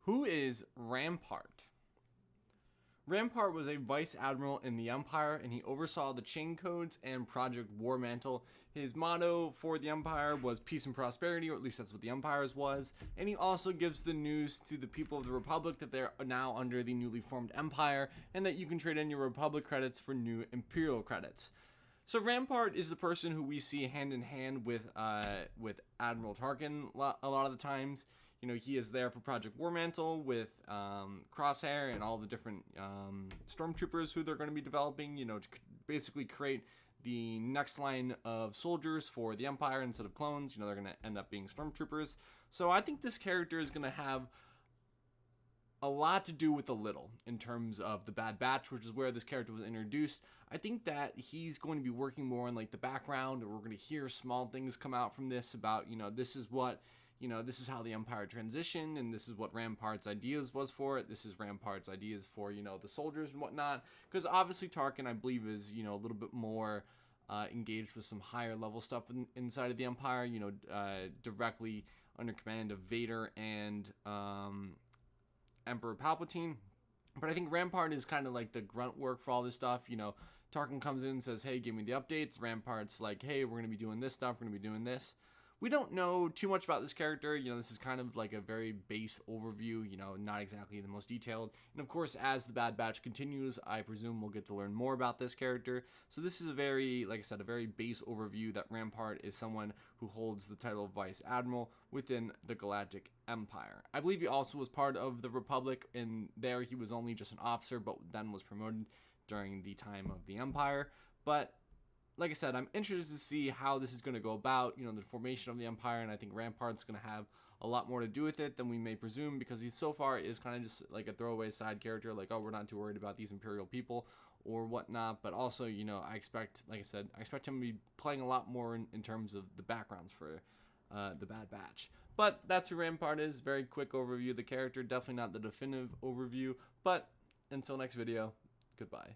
Who is Rampart? Rampart was a vice admiral in the Empire, and he oversaw the chain codes and Project War Mantle. His motto for the Empire was peace and prosperity, or at least that's what the Empire's was. And he also gives the news to the people of the Republic that they're now under the newly formed Empire, and that you can trade in your Republic credits for new Imperial credits. So Rampart is the person who we see hand in hand with Admiral Tarkin a lot of the times. You know, he is there for Project War Mantle with Crosshair and all the different stormtroopers who they're going to be developing, you know, to basically create the next line of soldiers for the Empire instead of clones. You know, they're going to end up being stormtroopers. So I think this character is going to have a lot to do with a little in terms of the Bad Batch, which is where this character was introduced. I think that he's going to be working more in like the background, or we're going to hear small things come out from this about, you know, this is what, you know, this is how the Empire transitioned, and this is what Rampart's ideas was for it. This is Rampart's ideas for, you know, the soldiers and whatnot. Because obviously Tarkin, I believe, is, you know, a little bit more engaged with some higher level stuff inside of the Empire, you know, directly under command of Vader and Emperor Palpatine. But I think Rampart is kind of like the grunt work for all this stuff. You know, Tarkin comes in and says, hey, give me the updates. Rampart's like, hey, we're going to be doing this stuff. We're going to be doing this. We don't know too much about this character. You know, this is kind of like a very base overview, you know, not exactly the most detailed. And of course, as the Bad Batch continues, I presume we'll get to learn more about this character. So this is a very, like I said, a very base overview that Rampart is someone who holds the title of Vice Admiral within the Galactic Empire. I believe he also was part of the Republic, and there he was only just an officer, but then was promoted during the time of the Empire. But like I said, I'm interested to see how this is going to go about, you know, the formation of the Empire, and I think Rampart's going to have a lot more to do with it than we may presume, because he so far is kind of just like a throwaway side character, like, oh, we're not too worried about these Imperial people or whatnot. But also, you know, I expect, like I said, I expect him to be playing a lot more in terms of the backgrounds for the Bad Batch. But that's who Rampart is. Very quick overview of the character, definitely not the definitive overview, but until next video, goodbye.